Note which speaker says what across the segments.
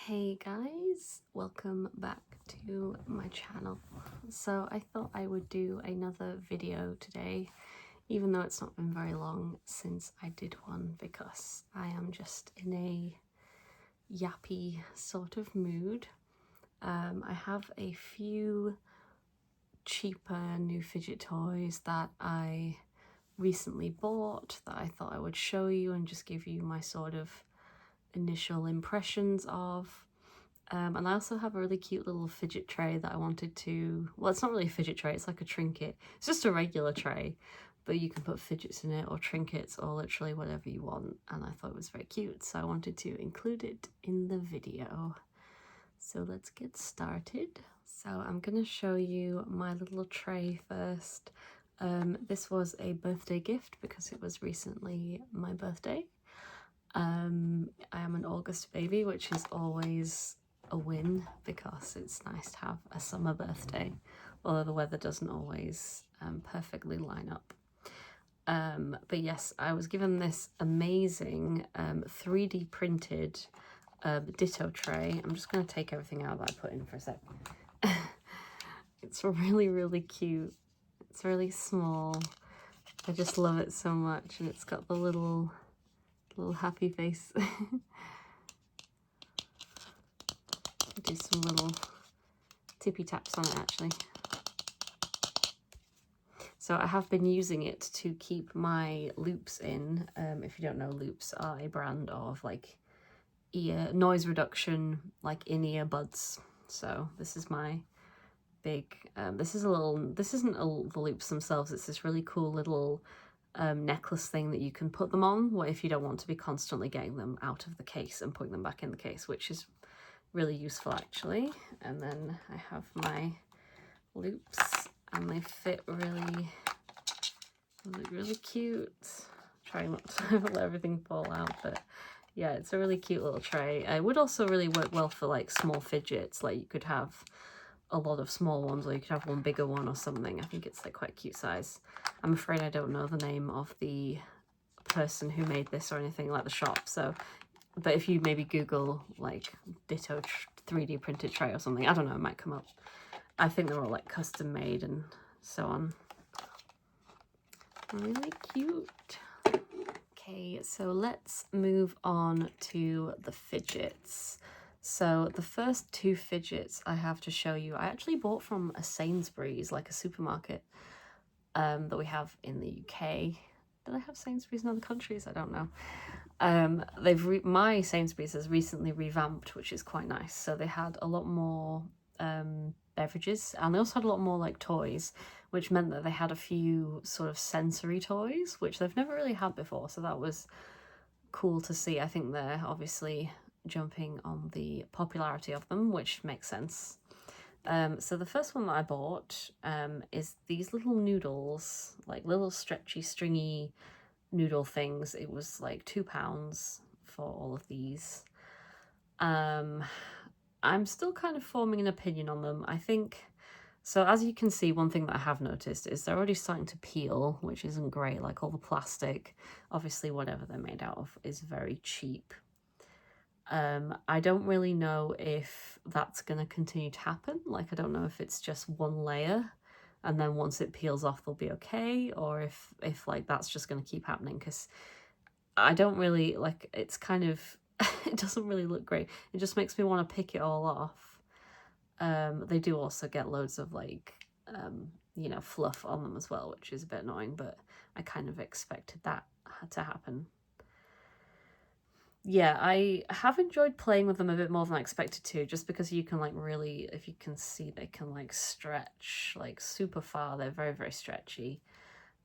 Speaker 1: Hey guys, welcome back to my channel. So I thought I would do another video today, even though it's not been very long since I did one, because I am just in a yappy sort of mood. I have a few cheaper new fidget toys that I recently bought that I thought I would show you and just give you my sort of initial impressions of. And I also have a really cute little fidget tray that I wanted to, well, it's not really a fidget tray, it's like a trinket. It's just a regular tray, but you can put fidgets in it or trinkets or literally whatever you want. And I thought it was very cute, so I wanted to include it in the video. So let's get started. So I'm going to show you my little tray first. This was a birthday gift because it was recently my birthday. I am an August baby, which is always a win because it's nice to have a summer birthday, although the weather doesn't always perfectly line up. But yes, I was given this amazing 3D printed ditto tray. I'm just going to take everything out that I put in for a sec. It's really cute. It's really small. I just love it so much, and it's got the little happy face. Do some little tippy taps on it actually. So I have been using it to keep my loops in. If you don't know, loops are a brand of like ear noise reduction, like in-ear buds. So this is my big, this isn't the loops themselves, it's this really cool little necklace thing that you can put them on, what if you don't want to be constantly getting them out of the case and putting them back in the case, which is really useful actually. And then I have my loops and they fit really cute. Trying not to let everything fall out, but yeah, it's a really cute little tray. It would also really work well for like small fidgets, like you could have a lot of small ones or you could have one bigger one or something. I think it's like quite a cute size. I'm afraid I don't know the name of the person who made this or anything, like the shop, so but if you maybe Google like ditto 3D printed tray or something, I don't know, it might come up. I think they're all like custom made and so on. Really cute. Okay, so let's move on to the fidgets. So the first two fidgets I have to show you, I actually bought from a Sainsbury's, like a supermarket that we have in the UK. Do they have Sainsbury's in other countries? I don't know. My Sainsbury's has recently revamped, which is quite nice. So they had a lot more beverages, and they also had a lot more like toys, which meant that they had a few sort of sensory toys, which they've never really had before. So that was cool to see. I think they're obviously jumping on the popularity of them, which makes sense. So the first one that I bought is these little noodles, like little stretchy, stringy noodle things. It was like £2 for all of these. I'm still kind of forming an opinion on them. I think, so as you can see, one thing that I have noticed is they're already starting to peel, which isn't great. Like all the plastic, obviously whatever they're made out of is very cheap. I don't really know if that's going to continue to happen. Like, I don't know if it's just one layer and then once it peels off they'll be okay, or if like that's just going to keep happening, because I don't really like, it's kind of it doesn't really look great. It just makes me want to pick it all off. They do also get loads of like you know, fluff on them as well, which is a bit annoying, but I kind of expected that to happen. Yeah, I have enjoyed playing with them a bit more than I expected to, just because you can like really, if you can see, they can like stretch like super far. They're very stretchy.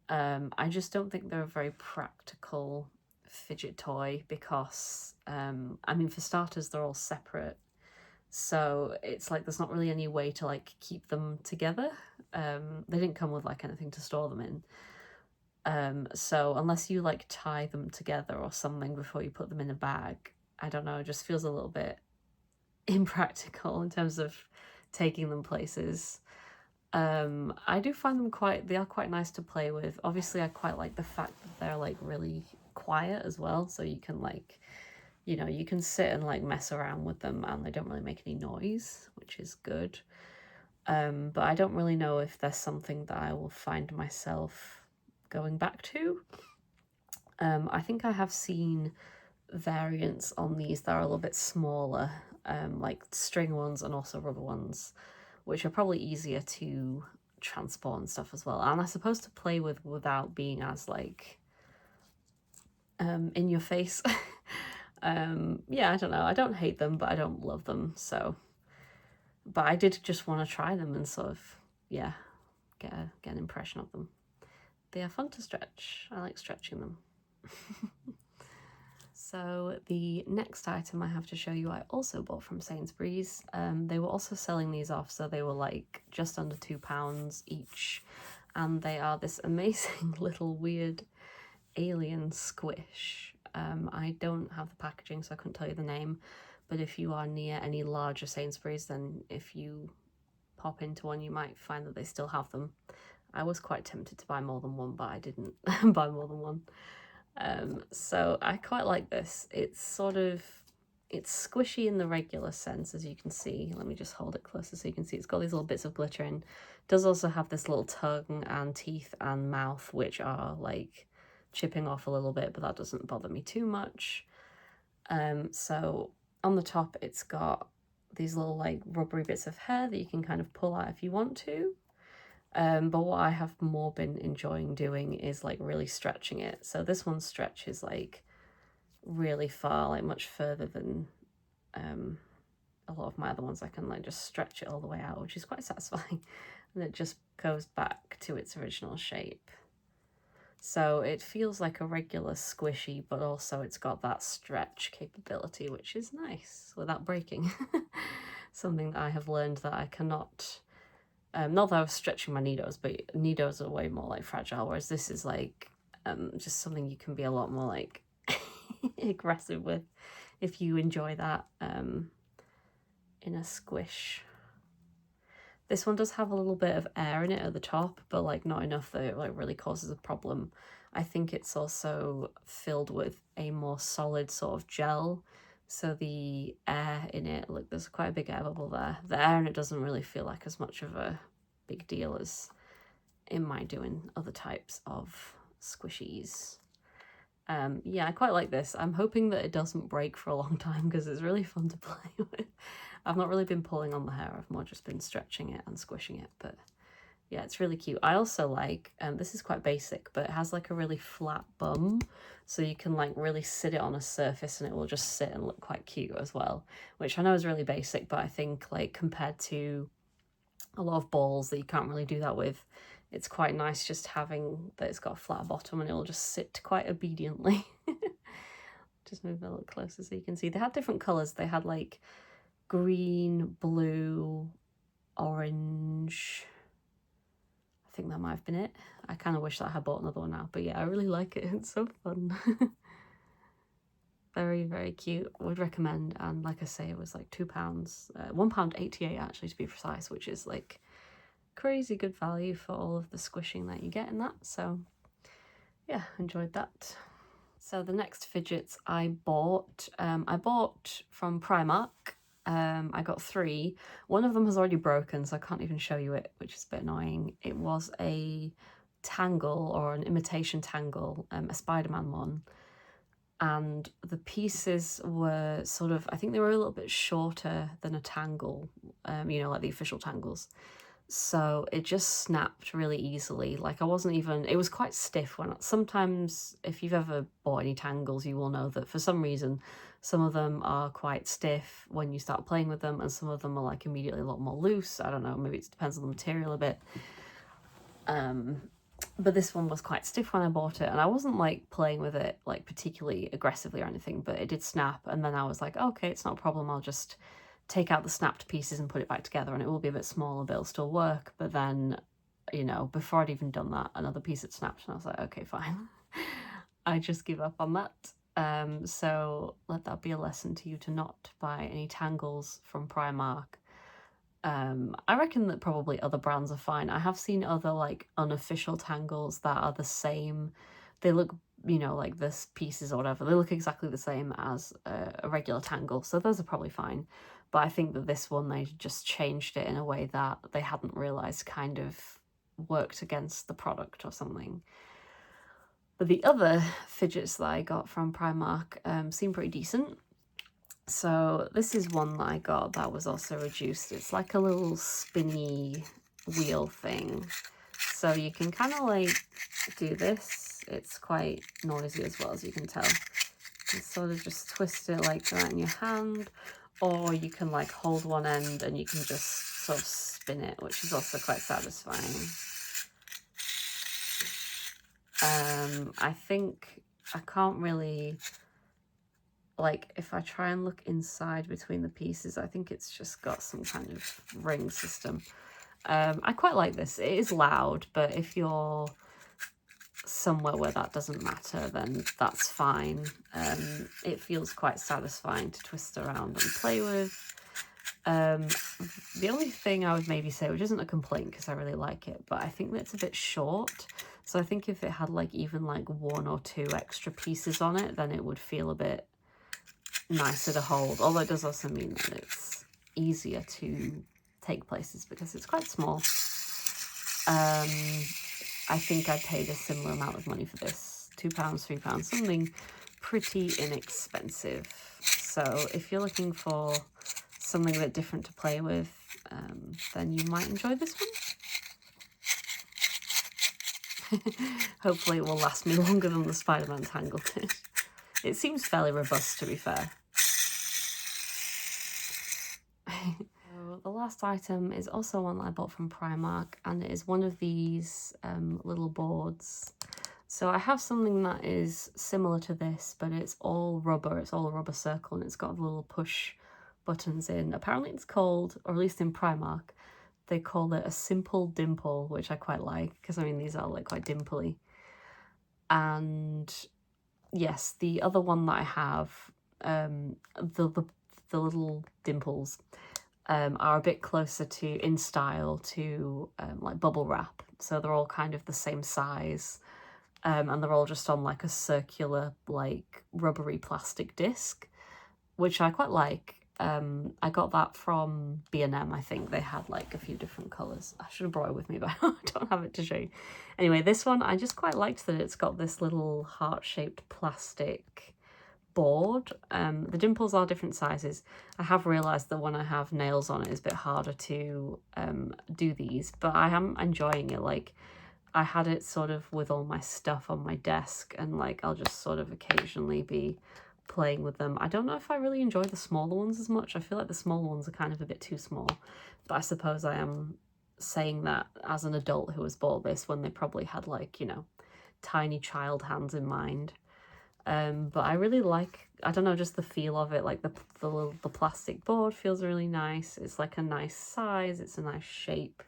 Speaker 1: I just don't think they're a very practical fidget toy because I mean, for starters, they're all separate, so it's like there's not really any way to like keep them together. They didn't come with like anything to store them in. So unless you like tie them together or something before you put them in a bag, I don't know, it just feels a little bit impractical in terms of taking them places. I do find them they are quite nice to play with. Obviously I quite like the fact that they're like really quiet as well, so you can like you know, you can sit and like mess around with them and they don't really make any noise, which is good. But I don't really know if there's something that I will find myself going back to. I think I have seen variants on these that are a little bit smaller, like string ones and also rubber ones, which are probably easier to transport and stuff as well. And I suppose to play with without being as like in your face. Yeah, I don't know. I don't hate them, but I don't love them. So, but I did just want to try them and sort of, yeah, get an impression of them. They are fun to stretch. I like stretching them. So the next item I have to show you I also bought from Sainsbury's. They were also selling these off, so they were like just under £2 each. And they are this amazing little weird alien squish. I don't have the packaging, so I couldn't tell you the name. But if you are near any larger Sainsbury's, then if you pop into one, you might find that they still have them. I was quite tempted to buy more than one, but I didn't buy more than one. So I quite like this. It's squishy in the regular sense, as you can see. Let me just hold it closer so you can see. It's got these little bits of glitter in. It does also have this little tongue and teeth and mouth, which are like chipping off a little bit, but that doesn't bother me too much. So on the top, it's got these little like rubbery bits of hair that you can kind of pull out if you want to. But what I have more been enjoying doing is like really stretching it. So this one stretches like really far, like much further than a lot of my other ones. I can like just stretch it all the way out, which is quite satisfying. And it just goes back to its original shape. So it feels like a regular squishy, but also it's got that stretch capability, which is nice without breaking. Something that I have learned that I cannot... not that I was stretching my Nidos, but Nidos are way more like fragile, whereas this is like just something you can be a lot more like aggressive with if you enjoy that in a squish. This one does have a little bit of air in it at the top, but like not enough that it like really causes a problem. I think it's also filled with a more solid sort of gel. So the air in it, look, there's quite a big air bubble there. The air in it doesn't really feel like as much of a big deal as in my doing other types of squishies. Yeah, I quite like this. I'm hoping that it doesn't break for a long time because it's really fun to play with. I've not really been pulling on the hair, I've more just been stretching it and squishing it, but yeah, it's really cute. I also like, this is quite basic, but it has like a really flat bum, so you can like really sit it on a surface and it will just sit and look quite cute as well, which I know is really basic, but I think like compared to a lot of balls that you can't really do that with, it's quite nice just having that it's got a flat bottom and it will just sit quite obediently. Just move it a little closer so you can see. They had different colours. They had like green, blue, orange. I think that might have been it. I kind of wish that I had bought another one now, but yeah, I really like it. It's so fun. Very, very cute. Would recommend. And like I say, it was like £2, £1.88 actually to be precise, which is like crazy good value for all of the squishing that you get in that. So yeah, enjoyed that. So the next fidgets I bought from Primark. I got 3. One of them has already broken, so I can't even show you it, which is a bit annoying. It was a tangle, or an imitation tangle, a Spider-Man one. And the pieces were sort of, I think they were a little bit shorter than a tangle, you know, like the official tangles. So it just snapped really easily. Like I wasn't even, it was quite stiff. When sometimes if you've ever bought any tangles, you will know that for some reason, some of them are quite stiff when you start playing with them, and some of them are like immediately a lot more loose. I don't know, maybe it depends on the material a bit. But this one was quite stiff when I bought it, and I wasn't like playing with it like particularly aggressively or anything, but it did snap, and then I was like, okay, it's not a problem, I'll just take out the snapped pieces and put it back together, and it will be a bit smaller, but it'll still work. But then, you know, before I'd even done that, another piece had snapped, and I was like, okay, fine. I just give up on that. So let that be a lesson to you to not buy any tangles from Primark. I reckon that probably other brands are fine. I have seen other like unofficial tangles that are the same. They look you know, like this pieces or whatever, they look exactly the same as a regular tangle, so those are probably fine. But I think that this one, they just changed it in a way that they hadn't realised kind of worked against the product or something. But the other fidgets that I got from Primark seem pretty decent. So this is one that I got that was also reduced. It's like a little spinny wheel thing. So you can kind of like do this. It's quite noisy as well, as you can tell. You sort of just twist it like that in your hand, or you can like hold one end and you can just sort of spin it, which is also quite satisfying. I think I can't really, like, if I try and look inside between the pieces, I think it's just got some kind of ring system. I quite like this. It is loud, but if you're somewhere where that doesn't matter, then that's fine. It feels quite satisfying to twist around and play with. The only thing I would maybe say, which isn't a complaint because I really like it, but I think that it's a bit short. So I think if it had like even like 1 or 2 extra pieces on it, then it would feel a bit nicer to hold. Although it does also mean that it's easier to take places because it's quite small. I think I paid a similar amount of money for this, £2, £3, something pretty inexpensive. So if you're looking for something a bit different to play with, then you might enjoy this one. Hopefully it will last me longer than the Spider-Man tangle did. It seems fairly robust, to be fair. So the last item is also one that I bought from Primark, and it is one of these little boards. So I have something that is similar to this, but it's all rubber. It's all a rubber circle, and it's got little push buttons in. Apparently it's called, or at least in Primark, they call it a simple dimple, which I quite like, because I mean these are like quite dimply. And yes, the other one that I have, the little dimples are a bit closer to, in style, to like bubble wrap. So they're all kind of the same size, and they're all just on like a circular, like rubbery plastic disc, which I quite like. I got that from B&M, I think. They had like a few different colours. I should have brought it with me, but I don't have it to show you. Anyway, this one, I just quite liked that it's got this little heart-shaped plastic board. The dimples are different sizes. I have realised that when I have nails on it, it's a bit harder to do these, but I am enjoying it. Like, I had it sort of with all my stuff on my desk, and like I'll just sort of occasionally be playing with them. I don't know if I really enjoy the smaller ones as much. I feel like the smaller ones are kind of a bit too small, but I suppose I am saying that as an adult who has bought this when they probably had like, you know, tiny child hands in mind. But I really like, I don't know, just the feel of it. Like the plastic board feels really nice. It's like a nice size. It's a nice shape.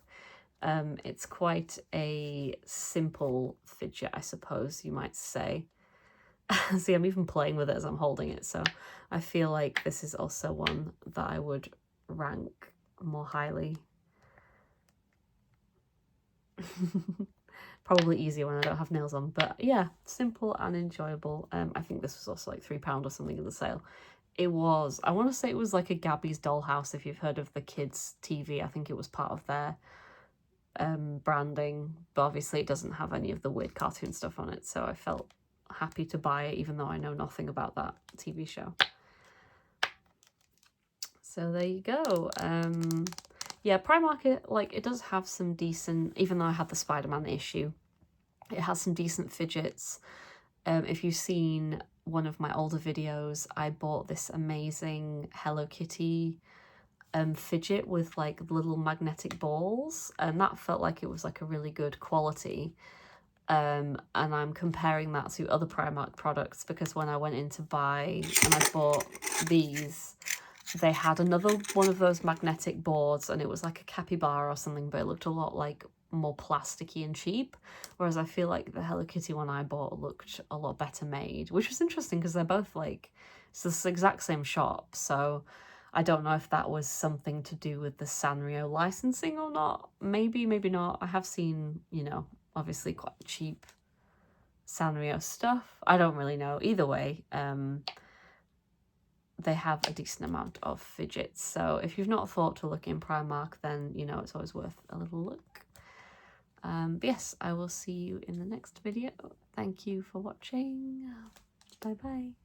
Speaker 1: It's quite a simple fidget, I suppose you might say. See, I'm even playing with it as I'm holding it, so I feel like this is also one that I would rank more highly. Probably easier when I don't have nails on, but yeah, simple and enjoyable. I think this was also like £3 or something in the sale. It was, I want to say it was like a Gabby's Dollhouse, if you've heard of the kids TV. I think it was part of their branding, but obviously it doesn't have any of the weird cartoon stuff on it, so I felt happy to buy it even though I know nothing about that TV show. So there you go. Yeah, Primark, like, it does have some decent, even though I had the Spider-Man issue, it has some decent fidgets. If you've seen one of my older videos, I bought this amazing Hello Kitty fidget with like little magnetic balls, and that felt like it was like a really good quality. And I'm comparing that to other Primark products because when I went in to buy and I bought these, they had another one of those magnetic boards, and it was like a capybara or something, but it looked a lot like more plasticky and cheap, whereas I feel like the Hello Kitty one I bought looked a lot better made, which was interesting because they're both like, it's the exact same shop, so I don't know if that was something to do with the Sanrio licensing or not. Maybe, maybe not. I have seen, you know, obviously quite cheap Sanrio stuff. I don't really know. Either way, they have a decent amount of fidgets. So if you've not thought to look in Primark, then you know it's always worth a little look. But yes, I will see you in the next video. Thank you for watching. Bye bye.